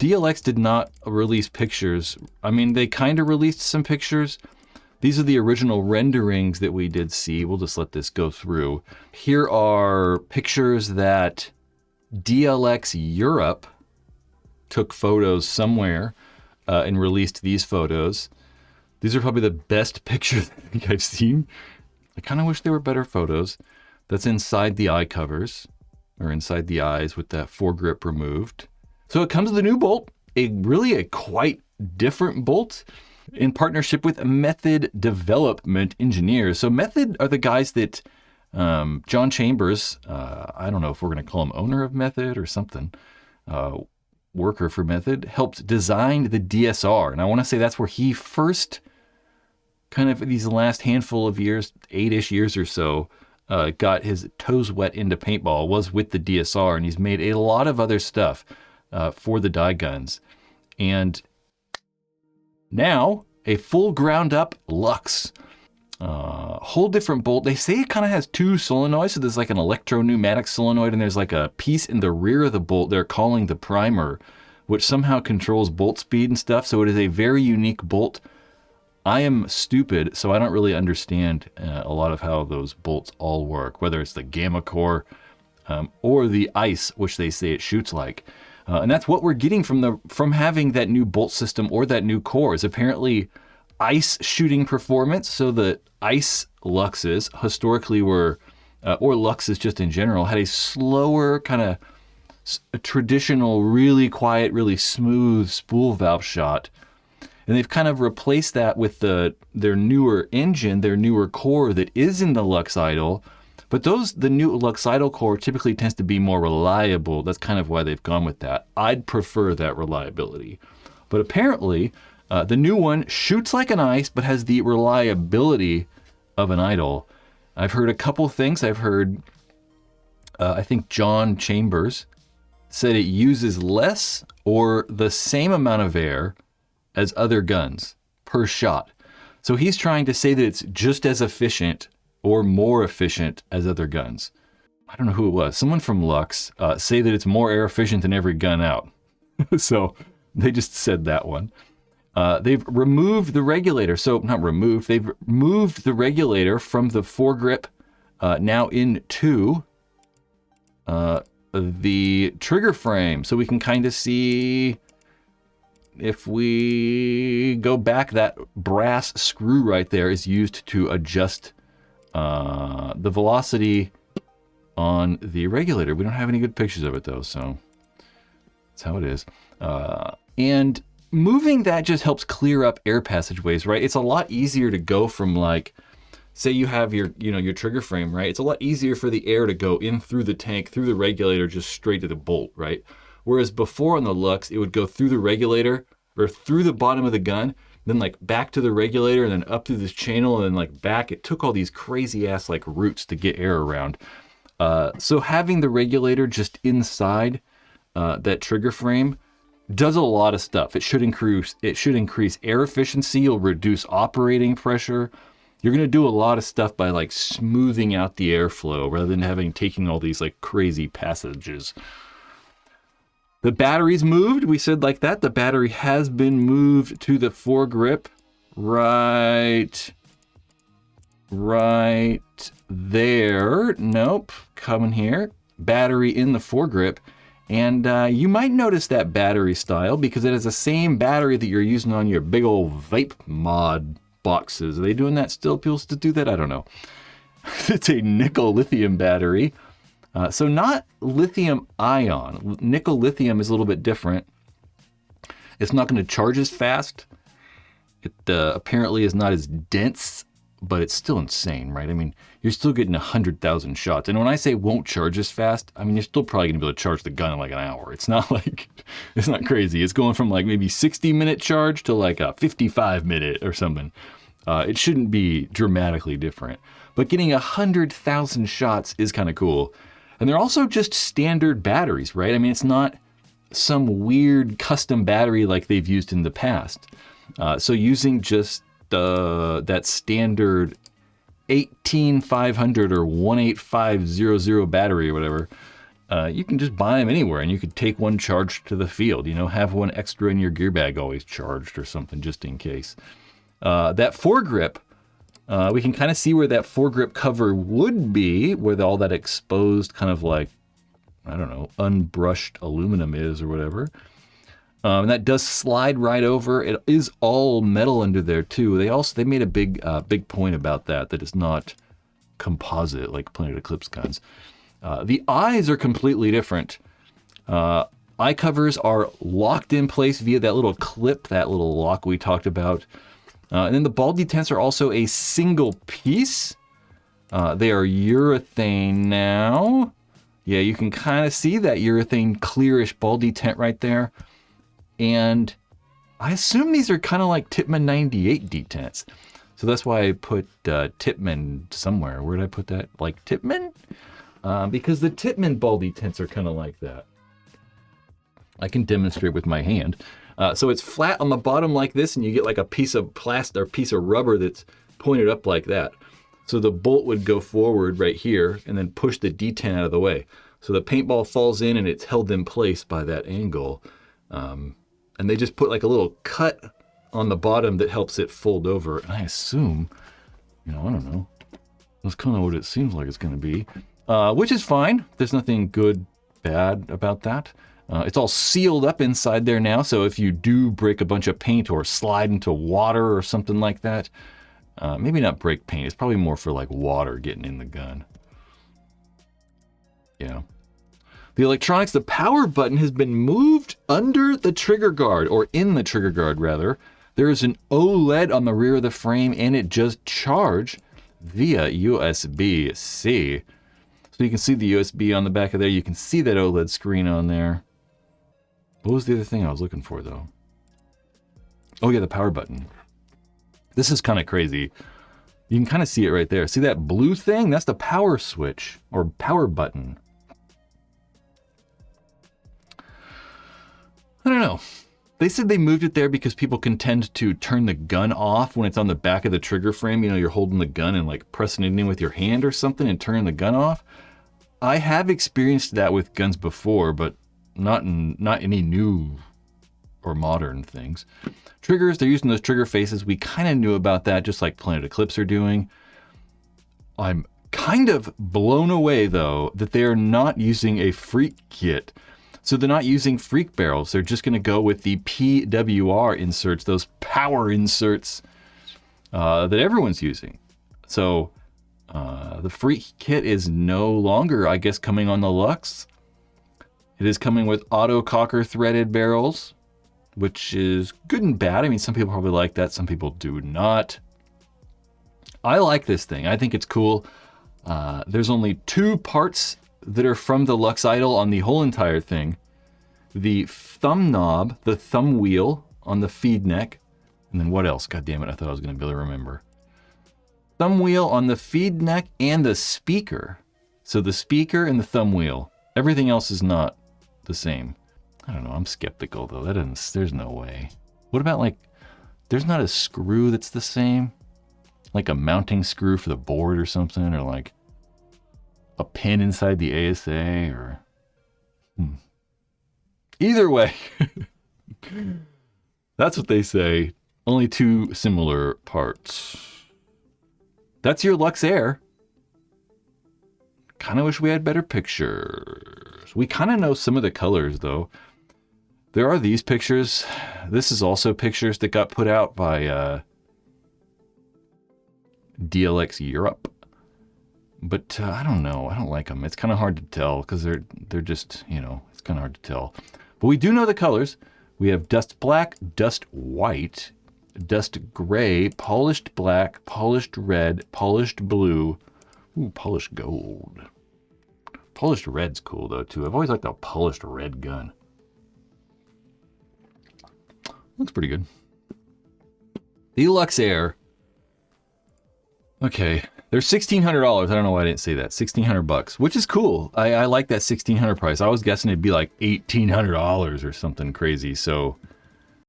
DLX did not release pictures. I mean, they kind of released some pictures. These are the original renderings that we did see. We'll just let this go through. Here are pictures that DLX Europe took photos somewhere and released these photos. These are probably the best pictures I think I've seen. I kind of wish they were better photos. That's inside the eye covers, or inside the eyes with that foregrip removed. So it comes with a new bolt, a quite different bolt in partnership with Method Development Engineers. So Method are the guys that John Chambers, I don't know if we're going to call him owner of Method or something, worker for Method, helped design the DSR. And I want to say that's where he first, kind of these last handful of years, 8-ish years or so, got his toes wet into paintball, was with the DSR. And he's made a lot of other stuff for the die guns. And now, a full ground up Luxe. Whole different bolt. They say it kind of has two solenoids. So there's like an electro-pneumatic solenoid and there's like a piece in the rear of the bolt they're calling the primer, which somehow controls bolt speed and stuff. So it is a very unique bolt. I am stupid, so I don't really understand a lot of how those bolts all work, whether it's the gamma core or the ice, which they say it shoots like. And that's what we're getting from having that new bolt system or that new core is apparently ice shooting performance. So the ice Luxes historically were, or Luxes just in general, had a slower kind of traditional, really quiet, really smooth spool valve shot. And they've kind of replaced that with their newer engine, their newer core that is in the Luxe Idol. But the new Luxe Idol core typically tends to be more reliable. That's kind of why they've gone with that. I'd prefer that reliability. But apparently, the new one shoots like an ice, but has the reliability of an Idol. I've heard a couple things. I've heard, I think John Chambers said it uses less or the same amount of air as other guns per shot. So he's trying to say that it's just as efficient or more efficient as other guns. I don't know who it was. Someone from Luxe say that it's more air efficient than every gun out. So they just said that one. They've removed the regulator. So not removed, they've moved the regulator from the foregrip now into the trigger frame. So we can kind of see, if we go back, that brass screw right there is used to adjust the velocity on the regulator. We don't have any good pictures of it though, so that's how it is. And moving that just helps clear up air passageways, right? It's a lot easier to go from, like, say you have your trigger frame, right? It's a lot easier for the air to go in through the tank, through the regulator, just straight to the bolt, right? Whereas before on the Luxe, it would go through the regulator or through the bottom of the gun, then like back to the regulator and then up through this channel and then like back. It took all these crazy ass like routes to get air around. So having the regulator just inside that trigger frame does a lot of stuff. It should increase air efficiency. You'll reduce operating pressure. You're going to do a lot of stuff by like smoothing out the airflow rather than taking all these like crazy passages. The battery's moved. We said like that. The battery has been moved to the foregrip right there. Nope. Coming here. Battery in the foregrip. And you might notice that battery style because it is the same battery that you're using on your big old vape mod boxes. Are they doing that still? People still do that? I don't know. It's a nickel lithium battery. So not lithium ion. Nickel lithium is a little bit different. It's not going to charge as fast. It apparently is not as dense, but it's still insane, right? I mean, you're still getting 100,000 shots. And when I say won't charge as fast, I mean, you're still probably going to be able to charge the gun in like an hour. It's not like, it's not crazy. It's going from like maybe 60-minute charge to like a 55-minute or something. It shouldn't be dramatically different. But getting 100,000 shots is kind of cool. And they're also just standard batteries, right? I mean, it's not some weird custom battery like they've used in the past. So using just that standard 18500 or 18500 battery or whatever you can just buy them anywhere, and you could take one charged to the field. You know, have one extra in your gear bag always charged or something, just in case. That foregrip, we can kind of see where that foregrip cover would be, where all that exposed kind of like, I don't know, unbrushed aluminum is or whatever. And that does slide right over. It is all metal under there too. They made a big point about that it's not composite like Planet Eclipse guns. The eyes are completely different. Eye covers are locked in place via that little clip, that little lock we talked about. And then the ball detents are also a single piece. They are urethane now. Yeah, you can kind of see that urethane clearish ball detent right there. And I assume these are kind of like Tippmann 98 detents. So that's why I put Tippmann somewhere. Where did I put that? Like Tippmann? Because the Tippmann ball detents are kind of like that. I can demonstrate with my hand. So it's flat on the bottom like this, and you get like a piece of plastic or piece of rubber that's pointed up like that. So the bolt would go forward right here and then push the detent out of the way. So the paintball falls in and it's held in place by that angle. And they just put like a little cut on the bottom that helps it fold over. And I assume, I don't know. That's kind of what it seems like it's going to be. Which is fine. There's nothing bad about that. It's all sealed up inside there now. So if you do break a bunch of paint or slide into water or something like that, maybe not break paint. It's probably more for like water getting in the gun. Yeah. The electronics, the power button has been moved under the trigger guard, or in the trigger guard rather. There is an OLED on the rear of the frame, and it just charged via USB-C. So you can see the USB on the back of there. You can see that OLED screen on there. What was the other thing I was looking for though? Oh yeah, the power button. This is kind of crazy. You can kind of see it right there. See that blue thing? That's the power switch or power button. I don't know. They said they moved it there because people can tend to turn the gun off when it's on the back of the trigger frame. You're holding the gun and like pressing it in with your hand or something and turning the gun off. I have experienced that with guns before, but not any new or modern things. Triggers, they're using those trigger faces. We kind of knew about that, just like Planet Eclipse are doing. I'm kind of blown away, though, that they are not using a freak kit. So they're not using freak barrels. They're just going to go with the PWR inserts, those power inserts that everyone's using. So the freak kit is no longer, I guess, coming on the Luxe. It is coming with auto cocker threaded barrels, which is good and bad. I mean, some people probably like that. Some people do not. I like this thing. I think it's cool. There's only two parts that are from the Luxe Idol on the whole entire thing. The thumb knob, the thumb wheel on the feed neck. And then what else? God damn it, I thought I was going to be able to remember. Thumb wheel on the feed neck and the speaker. So the speaker and the thumb wheel. Everything else is not the same. I don't know, I'm skeptical though. There's no way. What about like, there's not a screw that's the same? Like a mounting screw for the board or something, or like a pin inside the ASA, or either way. That's what they say. Only two similar parts. That's your Luxe Aire. Kind of wish we had better pictures. We kind of know some of the colors though. There are these pictures. This is also pictures that got put out by DLX Europe. But I don't know. I don't like them. It's kind of hard to tell because they're just, it's kind of hard to tell. But we do know the colors. We have dust black, dust white, dust gray, polished black, polished red, polished blue. Ooh, polished gold. Polished red's cool though too. I've always liked a polished red gun. Looks pretty good. The Luxe Aire. Okay, they're $1,600. I don't know why I didn't say that. $1,600, which is cool. I like that $1,600 price. I was guessing it'd be like $1,800 or something crazy. So